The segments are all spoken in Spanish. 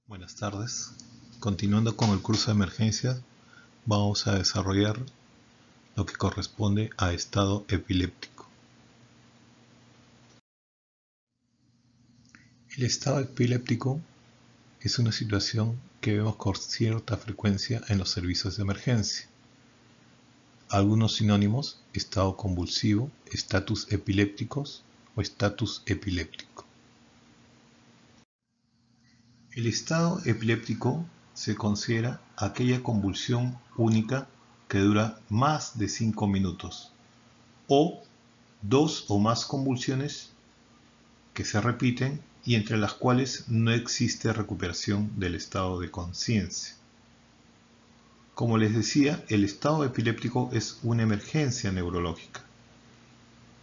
Buenas tardes. Continuando con el curso de emergencias, vamos a desarrollar lo que corresponde a estado epiléptico. El estado epiléptico es una situación que vemos con cierta frecuencia en los servicios de emergencia. Algunos sinónimos: estado convulsivo, estatus epilépticos o estatus epiléptico. El estado epiléptico se considera aquella convulsión única que dura más de 5 minutos o dos o más convulsiones que se repiten y entre las cuales no existe recuperación del estado de conciencia. Como les decía, el estado epiléptico es una emergencia neurológica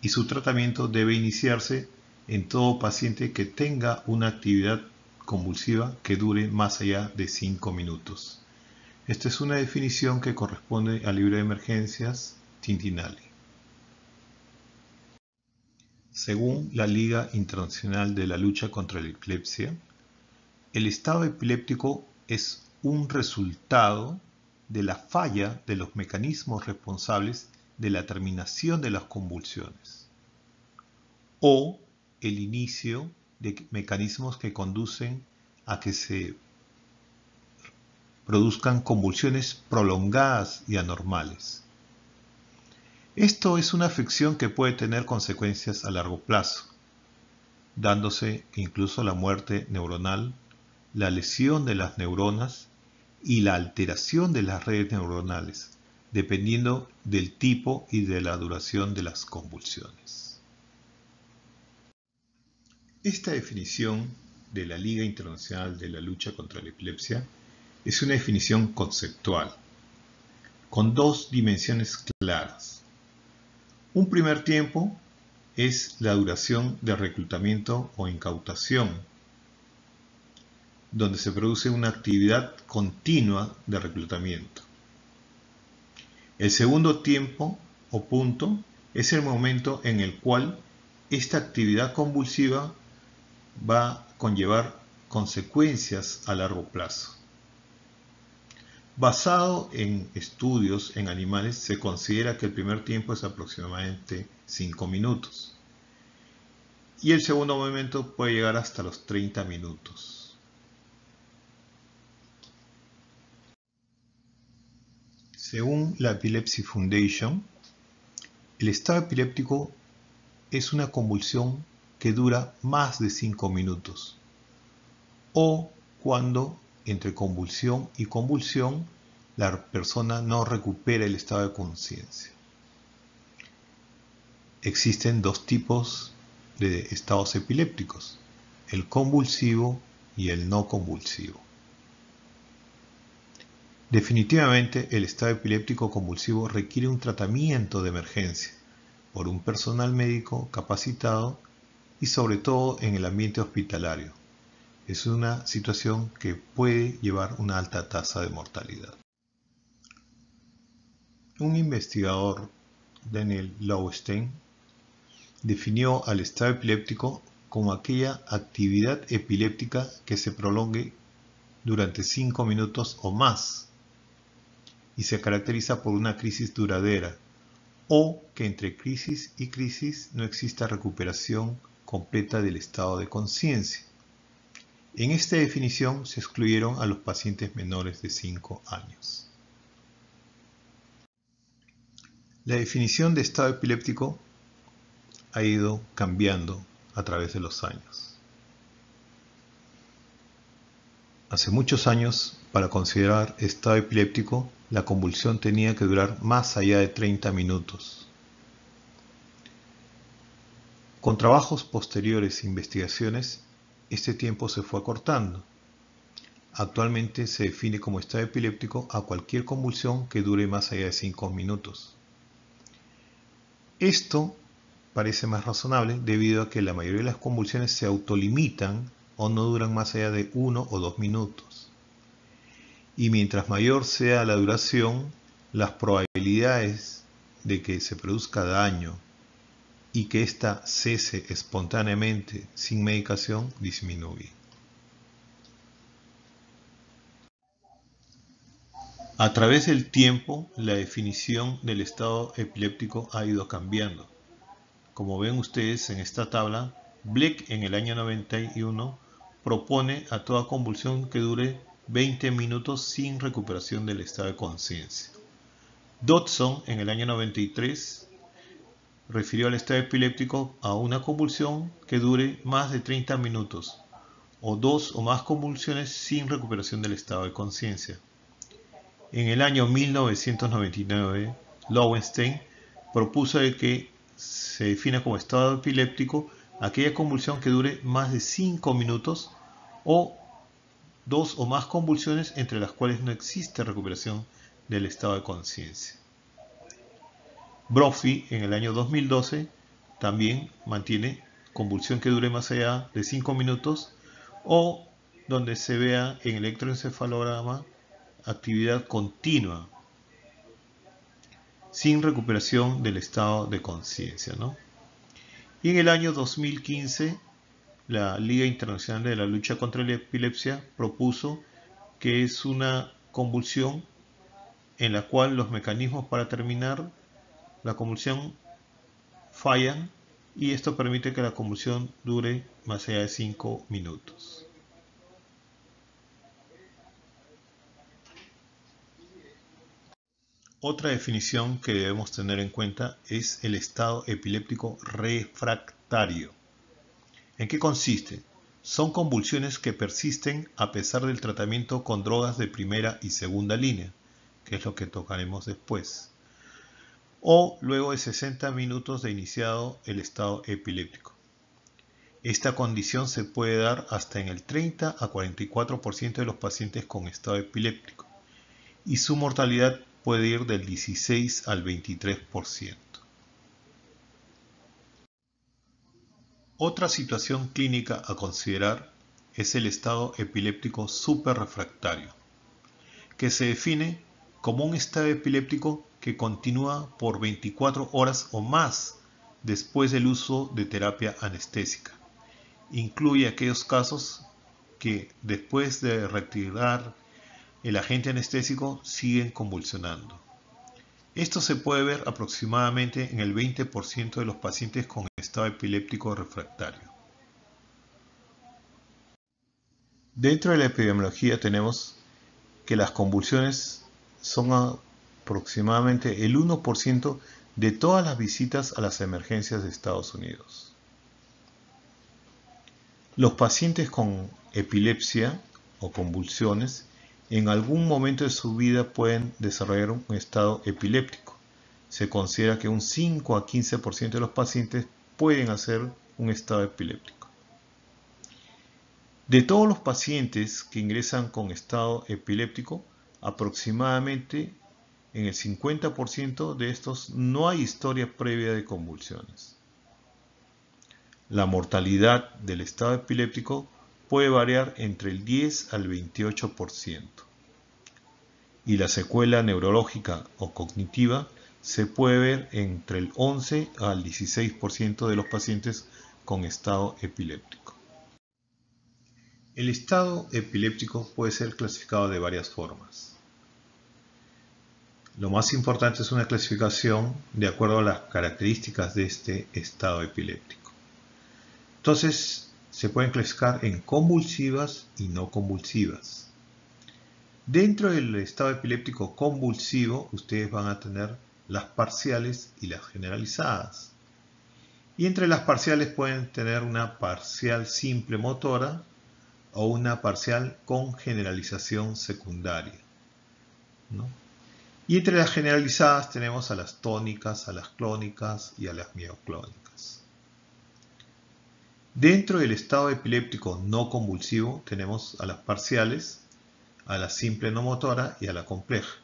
y su tratamiento debe iniciarse en todo paciente que tenga una actividad convulsiva que dure más allá de 5 minutos. Esta es una definición que corresponde al libro de emergencias Tintinali. Según la Liga Internacional de la Lucha contra la Epilepsia, el estado epiléptico es un resultado de la falla de los mecanismos responsables de la terminación de las convulsiones o el inicio de mecanismos que conducen a que se produzcan convulsiones prolongadas y anormales. Esto es una afección que puede tener consecuencias a largo plazo, dándose incluso la muerte neuronal, la lesión de las neuronas y la alteración de las redes neuronales, dependiendo del tipo y de la duración de las convulsiones. Esta definición de la Liga Internacional de la Lucha contra la Epilepsia es una definición conceptual, con dos dimensiones claras. Un primer tiempo es la duración de reclutamiento o incautación, donde se produce una actividad continua de reclutamiento. El segundo tiempo o punto es el momento en el cual esta actividad convulsiva va a conllevar consecuencias a largo plazo. Basado en estudios en animales, se considera que el primer tiempo es aproximadamente 5 minutos y el segundo momento puede llegar hasta los 30 minutos. Según la Epilepsy Foundation, el estado epiléptico es una convulsión que dura más de 5 minutos o cuando entre convulsión y convulsión la persona no recupera el estado de conciencia. Existen dos tipos de estados epilépticos: el convulsivo y el no convulsivo. Definitivamente, el estado epiléptico convulsivo requiere un tratamiento de emergencia por un personal médico capacitado y sobre todo en el ambiente hospitalario. Es una situación que puede llevar una alta tasa de mortalidad. Un investigador, Daniel Lowenstein, definió al estado epiléptico como aquella actividad epiléptica que se prolongue durante 5 minutos o más y se caracteriza por una crisis duradera o que entre crisis y crisis no exista recuperación completa del estado de conciencia. En esta definición se excluyeron a los pacientes menores de 5 años. La definición de estado epiléptico ha ido cambiando a través de los años. Hace muchos años, para considerar estado epiléptico, la convulsión tenía que durar más allá de 30 minutos. Con trabajos posteriores e investigaciones, este tiempo se fue acortando. Actualmente se define como estado epiléptico a cualquier convulsión que dure más allá de 5 minutos. Esto parece más razonable debido a que la mayoría de las convulsiones se autolimitan o no duran más allá de 1 o 2 minutos. Y mientras mayor sea la duración, las probabilidades de que se produzca daño y que ésta cese espontáneamente sin medicación disminuye. A través del tiempo, la definición del estado epiléptico ha ido cambiando. Como ven ustedes en esta tabla, Bleck en el año 91 propone a toda convulsión que dure 20 minutos sin recuperación del estado de conciencia. Dodson en el año 93 refirió al estado epiléptico a una convulsión que dure más de 30 minutos o 2 o más convulsiones sin recuperación del estado de conciencia. En el año 1999, Lowenstein propuso que se defina como estado epiléptico aquella convulsión que dure más de 5 minutos o 2 o más convulsiones entre las cuales no existe recuperación del estado de conciencia. Brophy en el año 2012 también mantiene convulsión que dure más allá de 5 minutos o donde se vea en el electroencefalograma actividad continua sin recuperación del estado de conciencia, ¿no? Y en el año 2015 la Liga Internacional de la Lucha contra la Epilepsia propuso que es una convulsión en la cual los mecanismos para terminar la convulsión fallan y esto permite que la convulsión dure más allá de 5 minutos. Otra definición que debemos tener en cuenta es el estado epiléptico refractario. ¿En qué consiste? Son convulsiones que persisten a pesar del tratamiento con drogas de primera y segunda línea, que es lo que tocaremos después, o luego de 60 minutos de iniciado el estado epiléptico. Esta condición se puede dar hasta en el 30 a 44% de los pacientes con estado epiléptico y su mortalidad puede ir del 16 al 23%. Otra situación clínica a considerar es el estado epiléptico superrefractario, que se define como un estado epiléptico que continúa por 24 horas o más después del uso de terapia anestésica. Incluye aquellos casos que después de retirar el agente anestésico siguen convulsionando. Esto se puede ver aproximadamente en el 20% de los pacientes con estado epiléptico refractario. Dentro de la epidemiología tenemos que las convulsiones son aproximadamente el 1% de todas las visitas a las emergencias de Estados Unidos. Los pacientes con epilepsia o convulsiones en algún momento de su vida pueden desarrollar un estado epiléptico. Se considera que un 5 a 15% de los pacientes pueden hacer un estado epiléptico. De todos los pacientes que ingresan con estado epiléptico, aproximadamente en el 50% de estos no hay historia previa de convulsiones. La mortalidad del estado epiléptico puede variar entre el 10 al 28%. Y la secuela neurológica o cognitiva se puede ver entre el 11 al 16% de los pacientes con estado epiléptico. El estado epiléptico puede ser clasificado de varias formas. Lo más importante es una clasificación de acuerdo a las características de este estado epiléptico. Entonces, se pueden clasificar en convulsivas y no convulsivas. Dentro del estado epiléptico convulsivo, ustedes van a tener las parciales y las generalizadas. Y entre las parciales pueden tener una parcial simple motora o una parcial con generalización secundaria, ¿no? Y entre las generalizadas tenemos a las tónicas, a las clónicas y a las mioclónicas. Dentro del estado epiléptico no convulsivo tenemos a las parciales, a la simple no motora y a la compleja.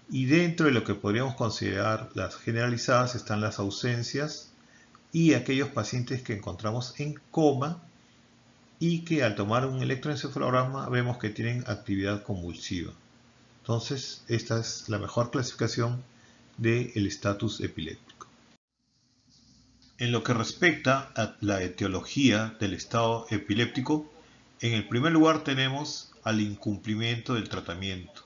Y dentro de lo que podríamos considerar las generalizadas están las ausencias y aquellos pacientes que encontramos en coma y que al tomar un electroencefalograma vemos que tienen actividad convulsiva. Entonces, esta es la mejor clasificación del estatus epiléptico. En lo que respecta a la etiología del estado epiléptico, en el primer lugar tenemos al incumplimiento del tratamiento.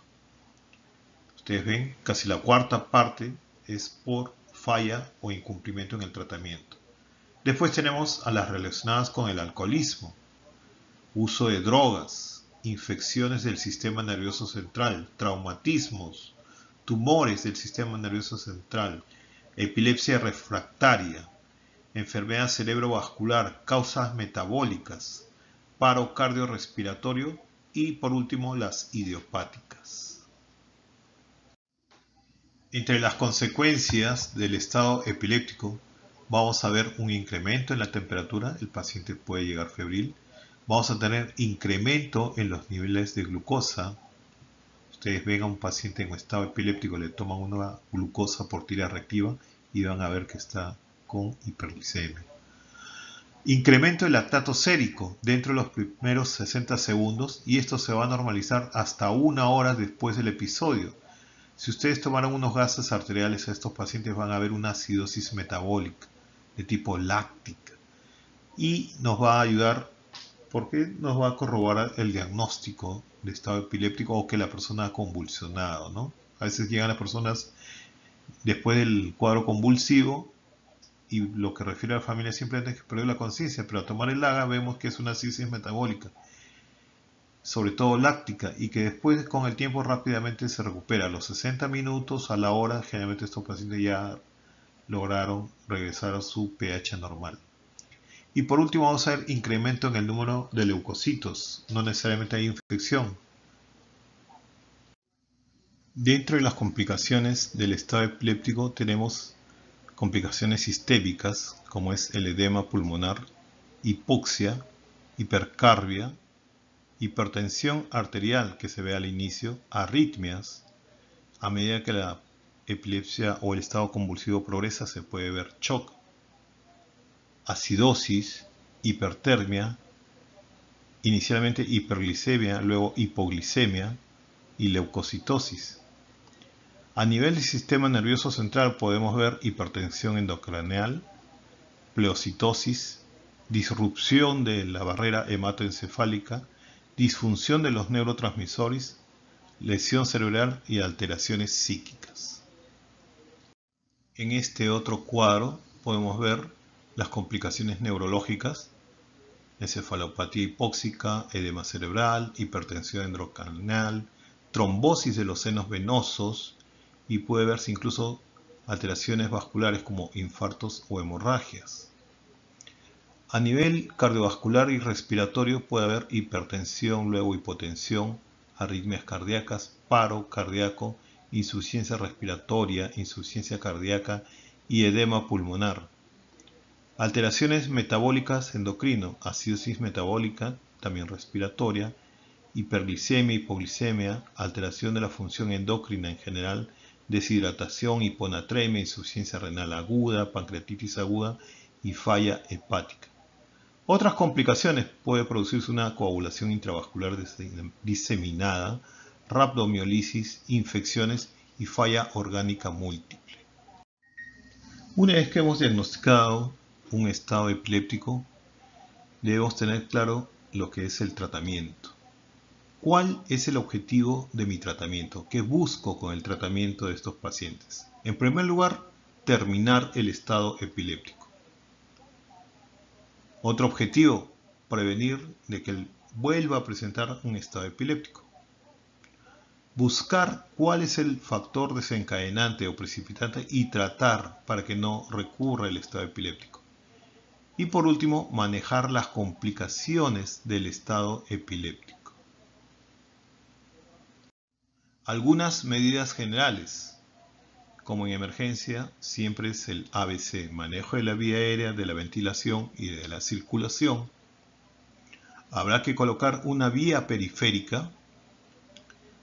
Ustedes ven, casi la cuarta parte es por falla o incumplimiento en el tratamiento. Después tenemos a las relacionadas con el alcoholismo, uso de drogas, infecciones del sistema nervioso central, traumatismos, tumores del sistema nervioso central, epilepsia refractaria, enfermedad cerebrovascular, causas metabólicas, paro cardiorrespiratorio y por último las idiopáticas. Entre las consecuencias del estado epiléptico vamos a ver un incremento en la temperatura, el paciente puede llegar febril, vamos a tener incremento en los niveles de glucosa. Ustedes ven a un paciente en estado epiléptico, le toman una glucosa por tira reactiva y van a ver que está con hiperglicemia. Incremento del lactato sérico dentro de los primeros 60 segundos y esto se va a normalizar hasta 1 hora después del episodio. Si ustedes tomaron unos gases arteriales a estos pacientes van a ver una acidosis metabólica de tipo láctica y nos va a ayudar porque nos va a corroborar el diagnóstico de estado epiléptico o que la persona ha convulsionado, ¿no? A veces llegan las personas después del cuadro convulsivo y lo que refiere a la familia simplemente es que perdió la conciencia, pero al tomar el LAGA vemos que es una acidosis metabólica, sobre todo láctica, y que después con el tiempo rápidamente se recupera. A los 60 minutos, a la hora, generalmente estos pacientes ya lograron regresar a su pH normal. Y por último vamos a ver incremento en el número de leucocitos, no necesariamente hay infección. Dentro de las complicaciones del estado epiléptico tenemos complicaciones sistémicas como es el edema pulmonar, hipoxia, hipercarbia, hipertensión arterial que se ve al inicio, arritmias. A medida que la epilepsia o el estado convulsivo progresa se puede ver shock, acidosis, hipertermia, inicialmente hiperglicemia, luego hipoglicemia y leucocitosis. A nivel del sistema nervioso central podemos ver hipertensión endocraneal, pleocitosis, disrupción de la barrera hematoencefálica, disfunción de los neurotransmisores, lesión cerebral y alteraciones psíquicas. En este otro cuadro podemos ver las complicaciones neurológicas, encefalopatía hipóxica, edema cerebral, hipertensión endocraneal, trombosis de los senos venosos y puede verse incluso alteraciones vasculares como infartos o hemorragias. A nivel cardiovascular y respiratorio puede haber hipertensión, luego hipotensión, arritmias cardíacas, paro cardíaco, insuficiencia respiratoria, insuficiencia cardíaca y edema pulmonar. Alteraciones metabólicas endocrino, acidosis metabólica, también respiratoria, hiperglicemia, hipoglicemia, alteración de la función endocrina en general, deshidratación, hiponatremia, insuficiencia renal aguda, pancreatitis aguda y falla hepática. Otras complicaciones: puede producirse una coagulación intravascular diseminada, rhabdomiólisis, infecciones y falla orgánica múltiple. Una vez que hemos diagnosticado un estado epiléptico, debemos tener claro lo que es el tratamiento. ¿Cuál es el objetivo de mi tratamiento? ¿Qué busco con el tratamiento de estos pacientes? En primer lugar, terminar el estado epiléptico. Otro objetivo, prevenir de que él vuelva a presentar un estado epiléptico. Buscar cuál es el factor desencadenante o precipitante y tratar para que no recurra el estado epiléptico. Y por último, manejar las complicaciones del estado epiléptico. Algunas medidas generales, como en emergencia, siempre es el ABC, manejo de la vía aérea, de la ventilación y de la circulación. Habrá que colocar una vía periférica.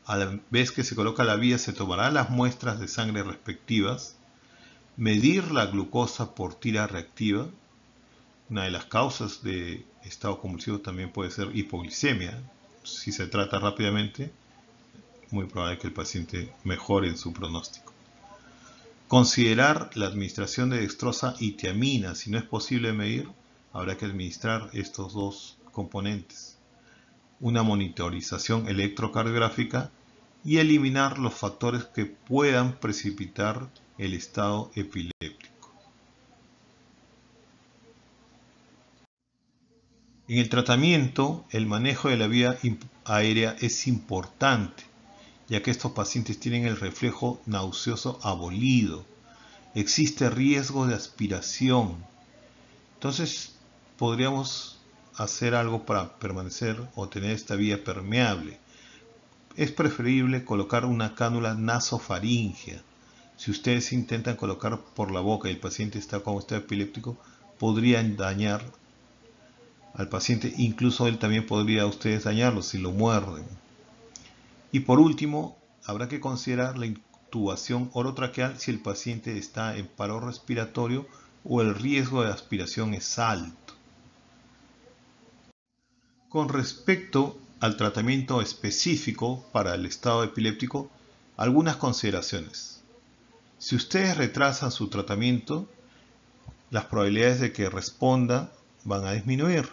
A la vez que se coloca la vía, se tomarán las muestras de sangre respectivas, medir la glucosa por tira reactiva. Una de las causas de estado convulsivo también puede ser hipoglicemia. Si se trata rápidamente, muy probable que el paciente mejore en su pronóstico. Considerar la administración de dextrosa y tiamina. Si no es posible medir, habrá que administrar estos dos componentes. Una monitorización electrocardiográfica y eliminar los factores que puedan precipitar el estado epiléptico. En el tratamiento, el manejo de la vía aérea es importante, ya que estos pacientes tienen el reflejo nauseoso abolido. Existe riesgo de aspiración. Entonces, podríamos hacer algo para permanecer o tener esta vía permeable. Es preferible colocar una cánula nasofaríngea. Si ustedes intentan colocar por la boca y el paciente está con estado epiléptico, podrían dañar al paciente, incluso él también podría a ustedes dañarlo si lo muerden. Y por último, habrá que considerar la intubación orotraqueal si el paciente está en paro respiratorio o el riesgo de aspiración es alto. Con respecto al tratamiento específico para el estado epiléptico, algunas consideraciones. Si ustedes retrasan su tratamiento, las probabilidades de que responda van a disminuir.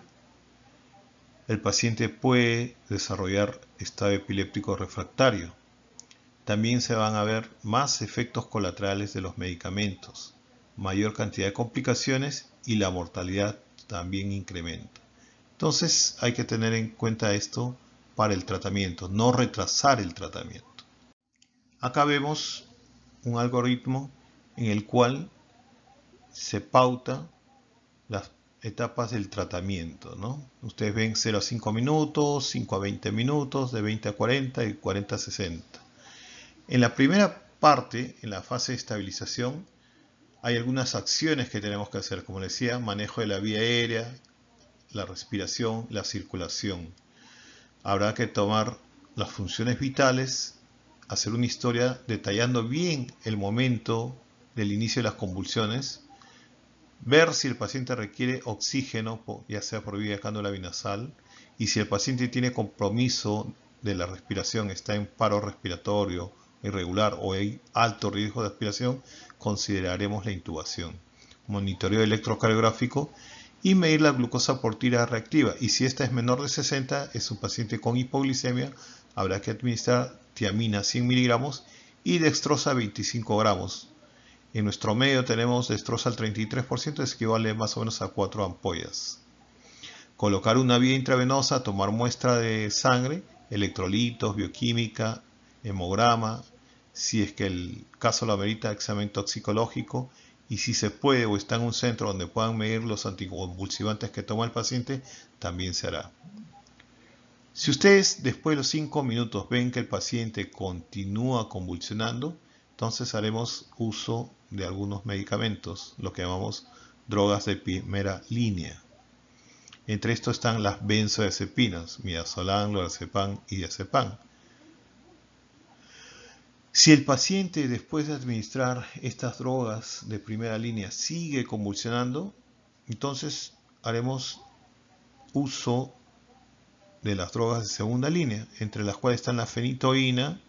El paciente puede desarrollar estado epiléptico refractario. También se van a ver más efectos colaterales de los medicamentos, mayor cantidad de complicaciones y la mortalidad también incrementa. Entonces hay que tener en cuenta esto para el tratamiento, no retrasar el tratamiento. Acá vemos un algoritmo en el cual se pauta las etapas del tratamiento, ¿no? Ustedes ven 0 a 5 minutos, 5 a 20 minutos, de 20 a 40 y 40 a 60. En la primera parte, en la fase de estabilización, hay algunas acciones que tenemos que hacer, como les decía, manejo de la vía aérea, la respiración, la circulación. Habrá que tomar las funciones vitales, hacer una historia detallando bien el momento del inicio de las convulsiones, ver si el paciente requiere oxígeno, ya sea por vía de cánula binasal, y si el paciente tiene compromiso de la respiración, está en paro respiratorio irregular o hay alto riesgo de aspiración, consideraremos la intubación. Monitoreo electrocardiográfico y medir la glucosa por tira reactiva. Y si esta es menor de 60, es un paciente con hipoglicemia, habrá que administrar tiamina 100 miligramos y dextrosa 25 gramos. En nuestro medio tenemos dextrosa al 33%, es equivale más o menos a 4 ampollas. Colocar una vía intravenosa, tomar muestra de sangre, electrolitos, bioquímica, hemograma, si es que el caso lo amerita, examen toxicológico, y si se puede o está en un centro donde puedan medir los anticonvulsivantes que toma el paciente, también se hará. Si ustedes después de los 5 minutos ven que el paciente continúa convulsionando, entonces haremos uso de algunos medicamentos, lo que llamamos drogas de primera línea. Entre estos están las benzodiazepinas, midazolam, lorazepam y diazepam. Si el paciente después de administrar estas drogas de primera línea sigue convulsionando, entonces haremos uso de las drogas de segunda línea, entre las cuales están la fenitoína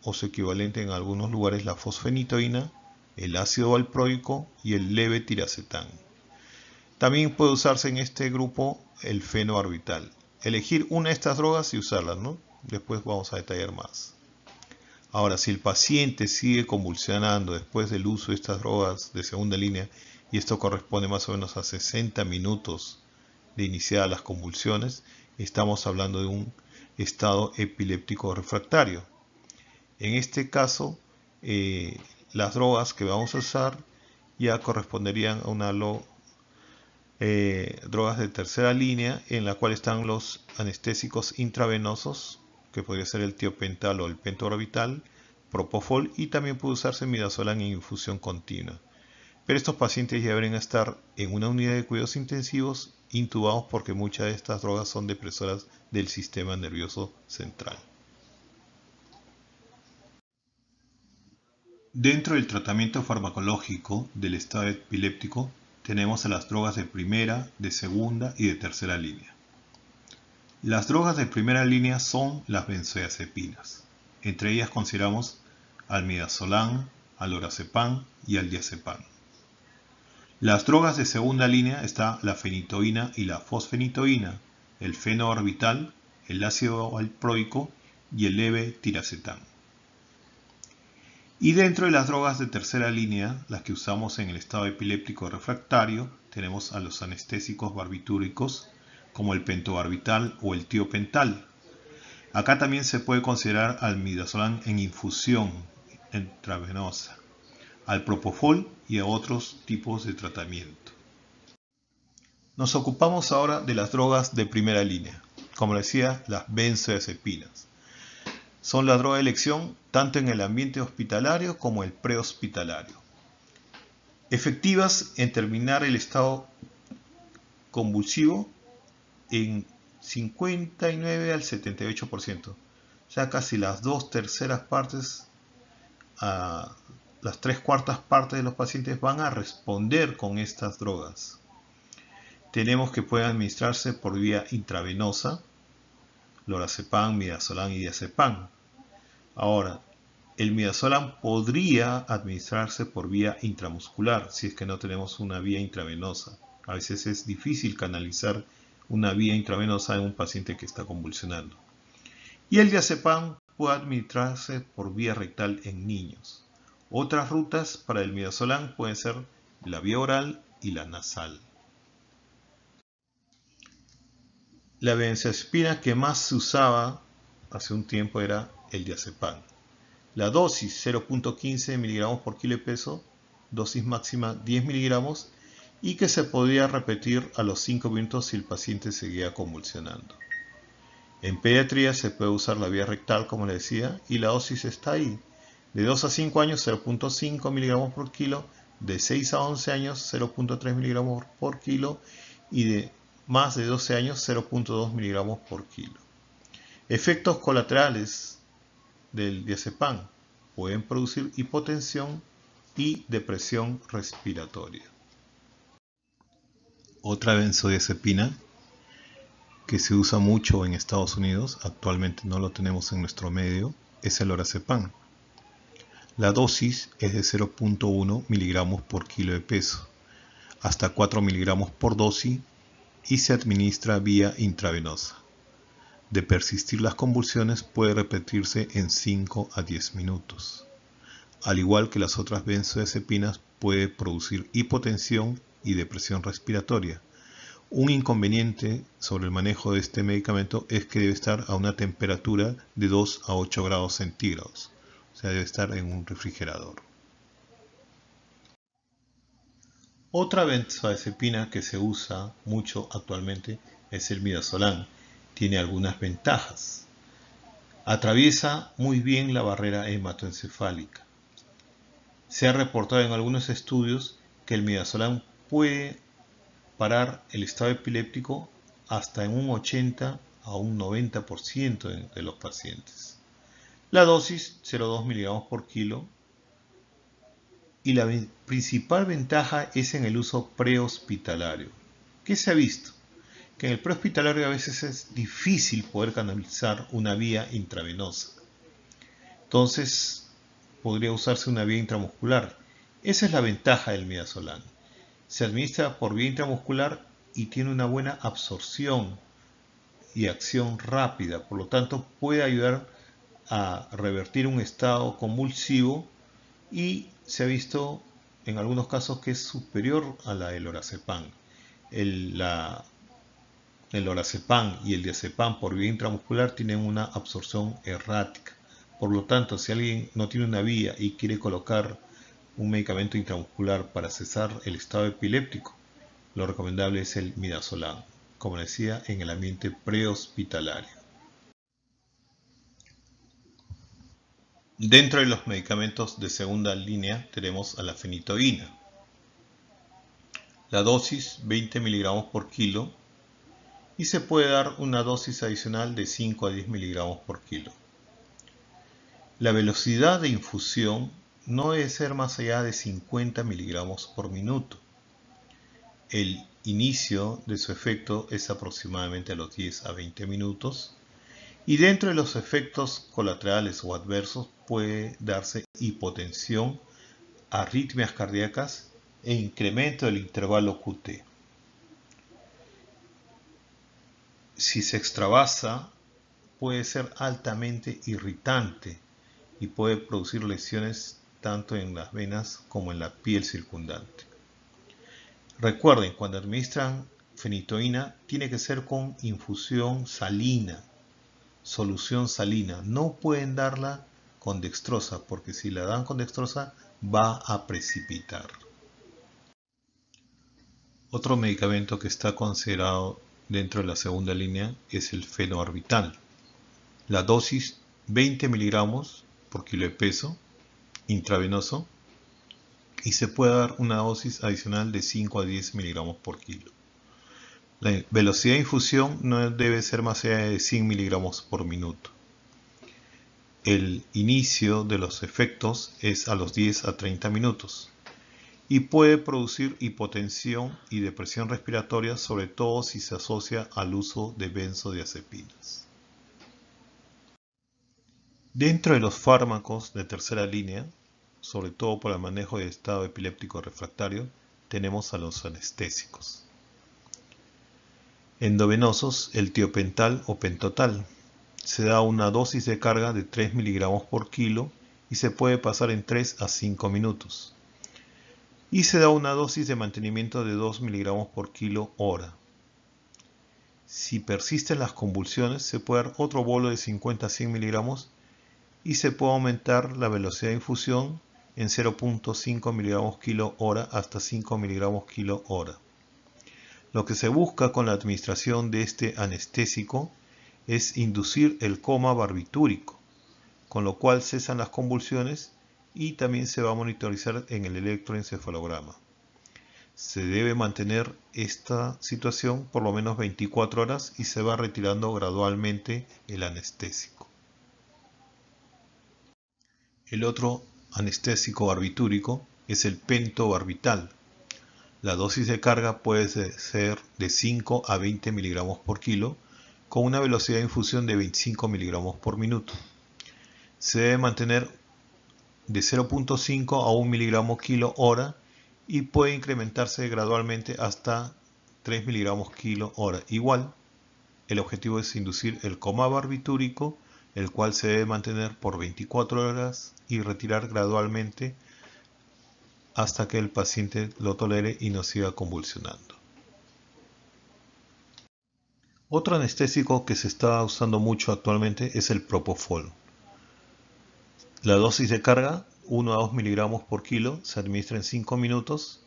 o su equivalente en algunos lugares la fosfenitoína, el ácido valproico y el levetiracetam. También puede usarse en este grupo el fenobarbital. Elegir una de estas drogas y usarlas, ¿no? Después vamos a detallar más. Ahora, si el paciente sigue convulsionando después del uso de estas drogas de segunda línea, y esto corresponde más o menos a 60 minutos de iniciadas las convulsiones, estamos hablando de un estado epiléptico refractario. En este caso, las drogas que vamos a usar ya corresponderían a una drogas de tercera línea, en la cual están los anestésicos intravenosos, que podría ser el tiopental o el pentobarbital, propofol, y también puede usarse midazolam en infusión continua. Pero estos pacientes ya deberían estar en una unidad de cuidados intensivos intubados, porque muchas de estas drogas son depresoras del sistema nervioso central. Dentro del tratamiento farmacológico del estado epiléptico tenemos a las drogas de primera, de segunda y de tercera línea. Las drogas de primera línea son las benzodiazepinas. Entre ellas consideramos al midazolam, al lorazepam y al diazepam. Las drogas de segunda línea está la fenitoína y la fosfenitoína, el fenobarbital, el ácido valproico y el levetiracetam. Y dentro de las drogas de tercera línea, las que usamos en el estado epiléptico refractario, tenemos a los anestésicos barbitúricos como el pentobarbital o el tiopental. Acá también se puede considerar al midazolam en infusión intravenosa, al propofol y a otros tipos de tratamiento. Nos ocupamos ahora de las drogas de primera línea, como decía, las benzodiazepinas. Son la droga de elección tanto en el ambiente hospitalario como el prehospitalario. Efectivas en terminar el estado convulsivo en 59 al 78%. O sea, casi las 2/3 partes, las 3/4 partes de los pacientes van a responder con estas drogas. Tenemos que pueden administrarse por vía intravenosa, lorazepam, midazolam y diazepam. Ahora, el midazolam podría administrarse por vía intramuscular si es que no tenemos una vía intravenosa. A veces es difícil canalizar una vía intravenosa en un paciente que está convulsionando. Y el diazepam puede administrarse por vía rectal en niños. Otras rutas para el midazolam pueden ser la vía oral y la nasal. La benzodiazepina que más se usaba hace un tiempo era el diazepam. La dosis 0.15 mg por kilo de peso, dosis máxima 10 mg y que se podía repetir a los 5 minutos si el paciente seguía convulsionando. En pediatría se puede usar la vía rectal, como les decía, y la dosis está ahí. De 2 a 5 años 0.5 mg por kilo, de 6 a 11 años 0.3 mg por kilo y de más de 12 años 0.2 mg por kilo. Efectos colaterales del diazepam pueden producir hipotensión y depresión respiratoria. Otra benzodiazepina que se usa mucho en Estados Unidos, actualmente no lo tenemos en nuestro medio, es el lorazepam. La dosis es de 0.1 mg por kilo de peso, hasta 4 mg por dosis y se administra vía intravenosa. De persistir las convulsiones puede repetirse en 5 a 10 minutos. Al igual que las otras benzodiazepinas, puede producir hipotensión y depresión respiratoria. Un inconveniente sobre el manejo de este medicamento es que debe estar a una temperatura de 2 a 8 grados centígrados, o sea, debe estar en un refrigerador. Otra benzodiazepina que se usa mucho actualmente es el midazolam. Tiene algunas ventajas. Atraviesa muy bien la barrera hematoencefálica. Se ha reportado en algunos estudios que el midazolam puede parar el estado epiléptico hasta en un 80 a un 90% de los pacientes. La dosis 0,2 mg por kilo. Y la principal ventaja es en el uso prehospitalario. ¿Qué se ha visto? Que en el prehospitalario a veces es difícil poder canalizar una vía intravenosa. Entonces podría usarse una vía intramuscular. Esa es la ventaja del midazolam. Se administra por vía intramuscular y tiene una buena absorción y acción rápida. Por lo tanto puede ayudar a revertir un estado convulsivo y se ha visto en algunos casos que es superior a la del lorazepam. El lorazepam y el diazepam por vía intramuscular tienen una absorción errática. Por lo tanto, si alguien no tiene una vía y quiere colocar un medicamento intramuscular para cesar el estado epiléptico, lo recomendable es el midazolam, como decía, en el ambiente prehospitalario. Dentro de los medicamentos de segunda línea tenemos a la fenitoína. La dosis 20 mg por kilo y se puede dar una dosis adicional de 5 a 10 mg por kilo. La velocidad de infusión no debe ser más allá de 50 mg por minuto. El inicio de su efecto es aproximadamente a los 10 a 20 minutos. Y dentro de los efectos colaterales o adversos puede darse hipotensión, arritmias cardíacas e incremento del intervalo QT. Si se extravasa, puede ser altamente irritante y puede producir lesiones tanto en las venas como en la piel circundante. Recuerden, cuando administran fenitoína tiene que ser con infusión salina, solución salina. No pueden darla con dextrosa, porque si la dan con dextrosa va a precipitar. Otro medicamento que está considerado dentro de la segunda línea es el fenobarbital. La dosis 20 miligramos por kilo de peso, intravenoso, y se puede dar una dosis adicional de 5 a 10 miligramos por kilo. La velocidad de infusión no debe ser más allá de 100 miligramos por minuto. El inicio de los efectos es a los 10 a 30 minutos y puede producir hipotensión y depresión respiratoria, sobre todo si se asocia al uso de benzodiazepinas. Dentro de los fármacos de tercera línea, sobre todo para el manejo de estado epiléptico refractario, tenemos a los anestésicos. Endovenosos, el tiopental o pentotal. Se da una dosis de carga de 3 miligramos por kilo y se puede pasar en 3 a 5 minutos. Y se da una dosis de mantenimiento de 2 miligramos por kilo hora. Si persisten las convulsiones, se puede dar otro bolo de 50 a 100 miligramos y se puede aumentar la velocidad de infusión en 0.5 miligramos kilo hora hasta 5 miligramos kilo hora. Lo que se busca con la administración de este anestésico es inducir el coma barbitúrico, con lo cual cesan las convulsiones y también se va a monitorizar en el electroencefalograma. Se debe mantener esta situación por lo menos 24 horas y se va retirando gradualmente el anestésico. El otro anestésico barbitúrico es el pentobarbital. La dosis de carga puede ser de 5 a 20 miligramos por kilo con una velocidad de infusión de 25 miligramos por minuto. Se debe mantener de 0.5 a 1 miligramo kilo hora y puede incrementarse gradualmente hasta 3 miligramos kilo hora. Igual, el objetivo es inducir el coma barbitúrico, el cual se debe mantener por 24 horas y retirar gradualmente hasta que el paciente lo tolere y no siga convulsionando. Otro anestésico que se está usando mucho actualmente es el propofol. La dosis de carga, 1 a 2 miligramos por kilo, se administra en 5 minutos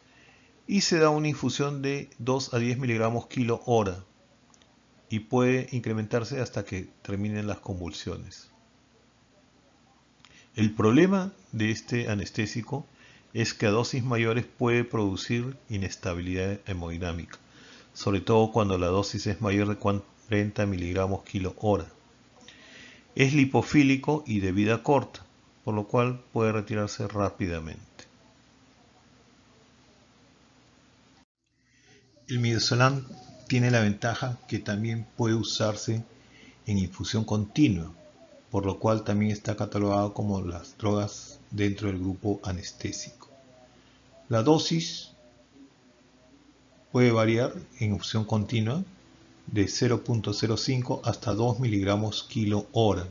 y se da una infusión de 2 a 10 miligramos kilo hora y puede incrementarse hasta que terminen las convulsiones. El problema de este anestésico es que a dosis mayores puede producir inestabilidad hemodinámica, sobre todo cuando la dosis es mayor de 40 miligramos kilo hora. Es lipofílico y de vida corta, por lo cual puede retirarse rápidamente. El midazolam tiene la ventaja que también puede usarse en infusión continua, por lo cual también está catalogado como las drogas dentro del grupo anestésico. La dosis puede variar en infusión continua de 0.05 hasta 2 miligramos kilo hora.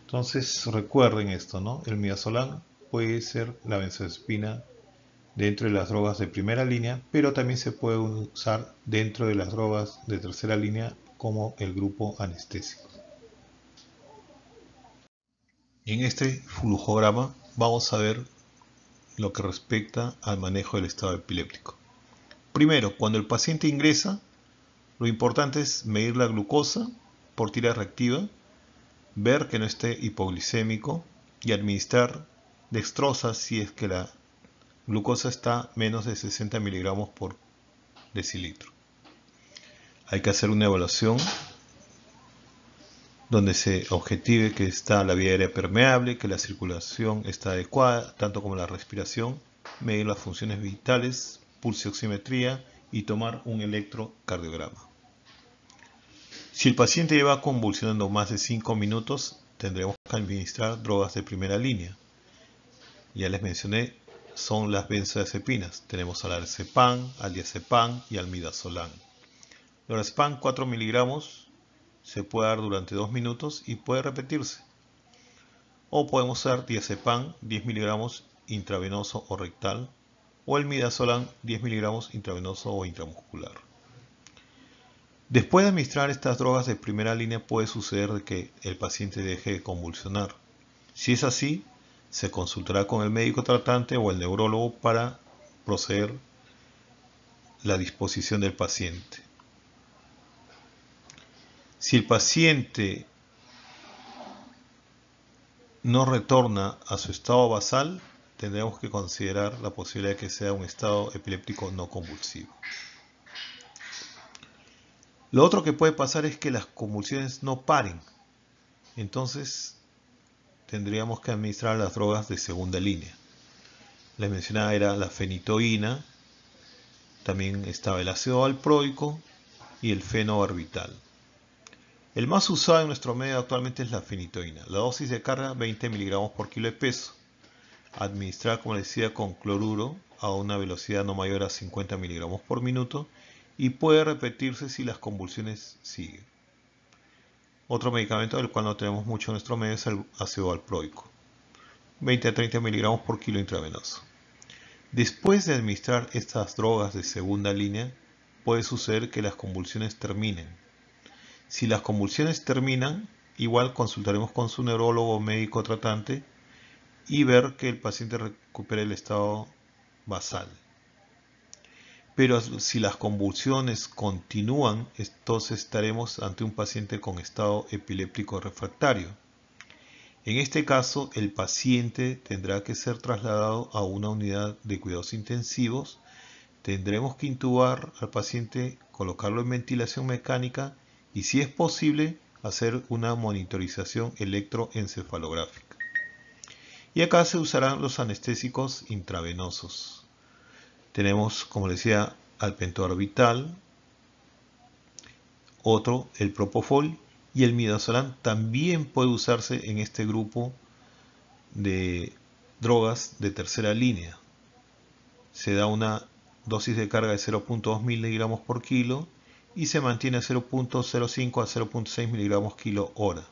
Entonces recuerden esto, ¿no? El midazolam puede ser la benzodiazepina dentro de las drogas de primera línea, pero también se puede usar dentro de las drogas de tercera línea como el grupo anestésico. En este flujograma vamos a ver lo que respecta al manejo del estado epiléptico. Primero, cuando el paciente ingresa, lo importante es medir la glucosa por tira reactiva, ver que no esté hipoglicémico y administrar dextrosa si es que la glucosa está menos de 60 miligramos por decilitro. Hay que hacer una evaluación donde se objetive que está la vía aérea permeable, que la circulación está adecuada, tanto como la respiración, medir las funciones vitales, pulsioximetría y tomar un electrocardiograma. Si el paciente lleva convulsionando más de 5 minutos, tendremos que administrar drogas de primera línea. Ya les mencioné, son las benzodiazepinas. Tenemos al lorazepam, al diazepam y al midazolam. Lorazepam 4 miligramos se puede dar durante 2 minutos y puede repetirse. O podemos usar diazepam 10 miligramos intravenoso o rectal, o el midazolam 10 miligramos intravenoso o intramuscular. Después de administrar estas drogas de primera línea puede suceder que el paciente deje de convulsionar. Si es así, se consultará con el médico tratante o el neurólogo para proceder la disposición del paciente. Si el paciente no retorna a su estado basal, tendremos que considerar la posibilidad de que sea un estado epiléptico no convulsivo. Lo otro que puede pasar es que las convulsiones no paren. Entonces tendríamos que administrar las drogas de segunda línea. La mencionada era la fenitoína, también estaba el ácido valproico y el fenobarbital. El más usado en nuestro medio actualmente es la fenitoína. La dosis de carga 20 miligramos por kilo de peso. Administrar, como les decía, con cloruro a una velocidad no mayor a 50 miligramos por minuto y puede repetirse si las convulsiones siguen. Otro medicamento del cual no tenemos mucho en nuestro medio es el ácido valproico. 20 a 30 miligramos por kilo intravenoso. Después de administrar estas drogas de segunda línea, puede suceder que las convulsiones terminen. Si las convulsiones terminan, igual consultaremos con su neurólogo o médico tratante y ver que el paciente recupere el estado basal. Pero si las convulsiones continúan, entonces estaremos ante un paciente con estado epiléptico refractario. En este caso, el paciente tendrá que ser trasladado a una unidad de cuidados intensivos. Tendremos que intubar al paciente, colocarlo en ventilación mecánica y, si es posible, hacer una monitorización electroencefalográfica. Y acá se usarán los anestésicos intravenosos. Tenemos, como les decía, al pentobarbital, otro, el propofol, y el midazolam también puede usarse en este grupo de drogas de tercera línea. Se da una dosis de carga de 0.2 miligramos por kilo y se mantiene a 0.05 a 0.6 miligramos kilo hora.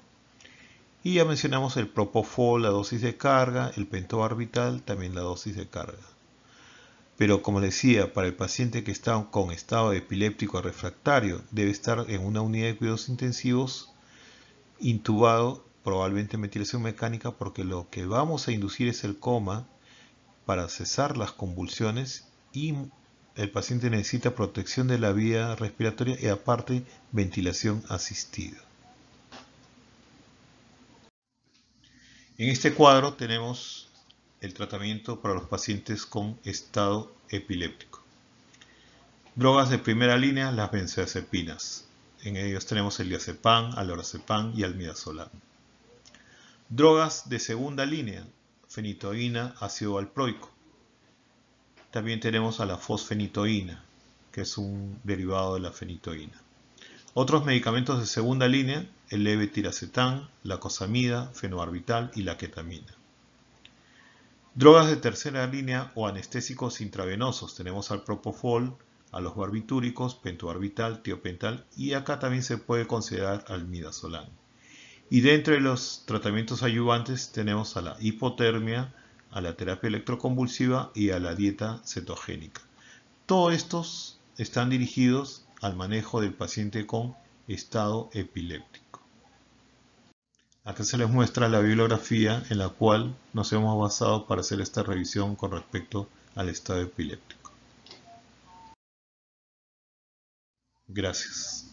Y ya mencionamos el propofol, la dosis de carga, el pentobarbital, también la dosis de carga. Pero como decía, para el paciente que está con estado epiléptico refractario, debe estar en una unidad de cuidados intensivos, intubado, probablemente en ventilación mecánica, porque lo que vamos a inducir es el coma para cesar las convulsiones y el paciente necesita protección de la vía respiratoria y aparte ventilación asistida. En este cuadro tenemos el tratamiento para los pacientes con estado epiléptico. Drogas de primera línea, las benzodiazepinas. En ellos tenemos el diazepam, allorazepam y el midazolam. Drogas de segunda línea, fenitoína, ácido valproico. También tenemos a la fosfenitoína, que es un derivado de la fenitoína. Otros medicamentos de segunda línea, el levetiracetam, la cosamida, fenobarbital y la ketamina. Drogas de tercera línea o anestésicos intravenosos, tenemos al propofol, a los barbitúricos, pentobarbital, tiopental y acá también se puede considerar al midazolam. Y dentro de los tratamientos ayudantes tenemos a la hipotermia, a la terapia electroconvulsiva y a la dieta cetogénica. Todos estos están dirigidos al manejo del paciente con estado epiléptico. Acá se les muestra la bibliografía en la cual nos hemos basado para hacer esta revisión con respecto al estado epiléptico. Gracias.